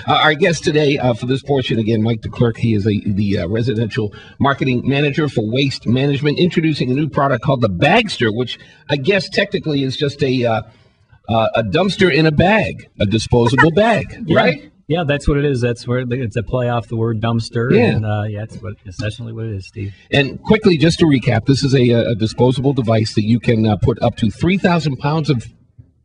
Our guest today for this portion, again, Mike DeClercq. He is the residential marketing manager for waste management, introducing a new product called the Bagster, which I guess technically is just a dumpster in a bag, a disposable bag, right? Yeah, that's what it is. That's where it's a play off the word dumpster. Yeah. And that's essentially what it is, Steve. And quickly, just to recap, this is a disposable device that you can put up to 3,000 pounds of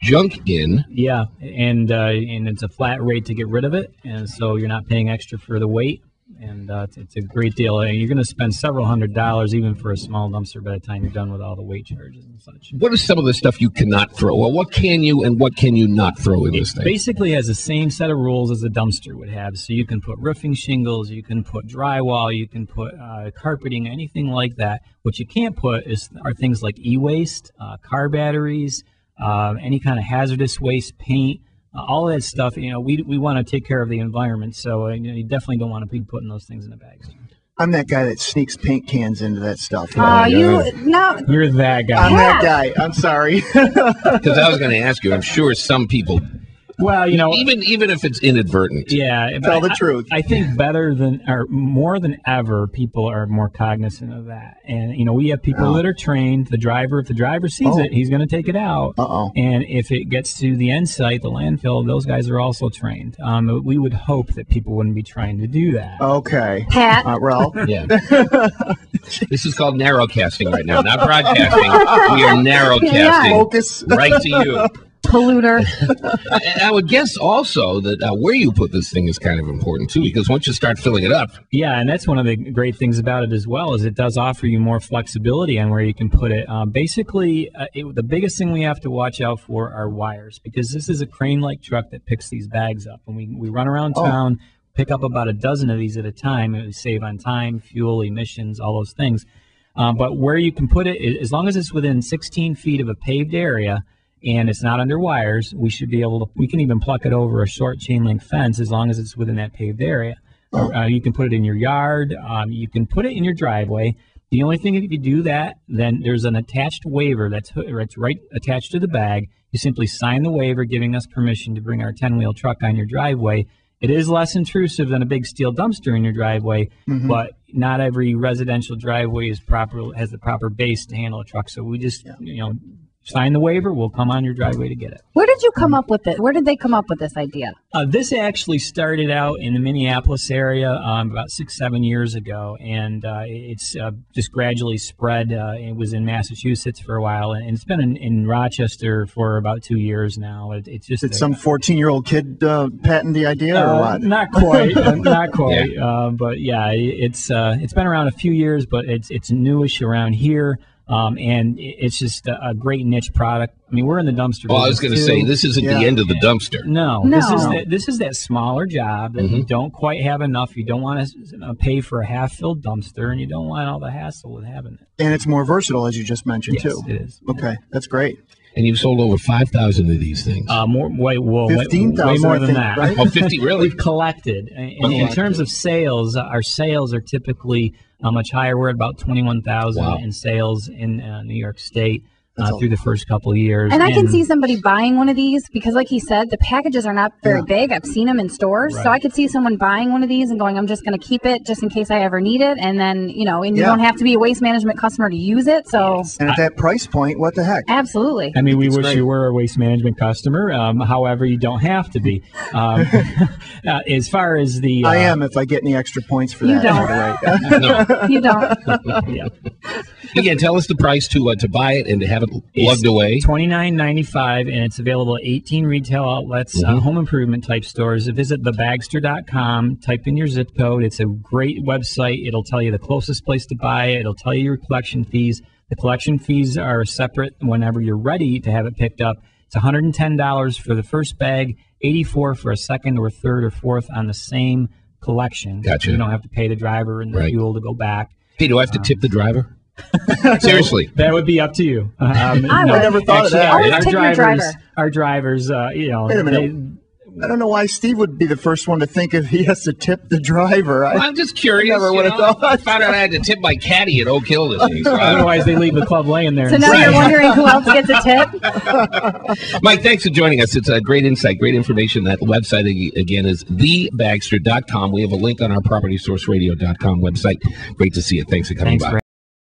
junk in. Yeah, and it's a flat rate to get rid of it, and so you're not paying extra for the weight, and it's a great deal. And you're going to spend several $100s even for a small dumpster by the time you're done with all the weight charges and such. What is some of the stuff you cannot throw? Well, what can you and what can you not throw in this thing? It basically has the same set of rules as a dumpster would have. So you can put roofing shingles, you can put drywall, you can put carpeting, anything like that. What you can't put are things like e-waste, car batteries, any kind of hazardous waste, paint, all that stuff. We want to take care of the environment, so you definitely don't want to be putting those things in the bags. I'm that guy that sneaks paint cans into that stuff. You're that guy. I'm that guy. I'm sorry. Because I was going to ask you, I'm sure some people. Well, even if it's inadvertent. Yeah, tell the truth. I think more than ever, people are more cognizant of that. And we have people that are trained. If the driver sees it, he's going to take it out. And if it gets to the end site, the landfill, those guys are also trained. We would hope that people wouldn't be trying to do that. Okay, Pat. Ralph. Yeah. This is called narrowcasting right now, not broadcasting. We are narrowcasting. Focus right to you. Polluter. And I would guess also that where you put this thing is kind of important too, because once you start filling it up. Yeah, and that's one of the great things about it as well, is it does offer you more flexibility on where you can put it. The biggest thing we have to watch out for are wires, because this is a crane-like truck that picks these bags up. And we run around town, pick up about a dozen of these at a time, and we save on time, fuel, emissions, all those things. But where you can put it, as long as it's within 16 feet of a paved area, and it's not under wires, we can even pluck it over a short chain link fence as long as it's within that paved area. You can put it in your yard. You can put it in your driveway. The only thing, if you do that, then there's an attached waiver that's right attached to the bag. You simply sign the waiver giving us permission to bring our 10-wheel truck on your driveway. It is less intrusive than a big steel dumpster in your driveway, but not every residential driveway has the proper base to handle a truck. So we just, sign the waiver, we'll come on your driveway to get it. Where did you come up with it? Where did they come up with this idea? This actually started out in the Minneapolis area about 6-7 years ago, and it's just gradually spread. It was in Massachusetts for a while, and it's been in Rochester for about 2 years now. It's just Did some 14-year-old kid patent the idea, or what? Not quite, not quite. Yeah. But yeah, it's been around a few years, but it's newish around here. And it's just a great niche product. I mean, we're in the dumpster business. Well, I was going to say, this isn't the end of the dumpster. No. This is that smaller job that you don't quite have enough. You don't want to pay for a half-filled dumpster, and you don't want all the hassle with having it. And it's more versatile, as you just mentioned, too. Yes, it is. Okay, that's great. And you've sold over 5,000 of these things. 15,000, way more than that. Right? Oh, 50, really? We've collected. In terms of sales, our sales are typically much higher. We're at about 21,000 in sales in New York State through the first couple of years. And I can see somebody buying one of these because, like he said, the packages are not very big. I've seen them in stores. Right. So I could see someone buying one of these and going, I'm just going to keep it just in case I ever need it. And then, you don't have to be a waste management customer to use it. So, and at that price point, what the heck? Absolutely. I mean, we wish you were a waste management customer. However, you don't have to be. As far as the... I am if I get any extra points for you that. Don't. No. You don't. Yeah. Again, tell us the price to buy it and to have it lugged away. $29.95, and it's available at 18 retail outlets, home improvement type stores. Visit thebagster.com, type in your zip code. It's a great website. It'll tell you the closest place to buy it. It'll tell you your collection fees. The collection fees are separate whenever you're ready to have it picked up. It's $110 for the first bag, $84 for a second or third or fourth on the same collection. Gotcha. You don't have to pay the driver and the fuel to go back. Hey, do I have to tip the driver? Seriously, that would be up to you. I never thought of that. Always tip your driver. Our drivers, Wait a minute. I don't know why Steve would be the first one to think if he has to tip the driver. I'm just curious. I never would have thought. I found out I had to tip my caddy at Oak Hill this week. So Otherwise, they leave the club laying there. So now you're wondering who else gets a tip? Mike, thanks for joining us. It's a great insight, great information. That website, again, is thebagster.com. We have a link on our PropertySourceRadio.com website. Great to see you. Thanks for coming by.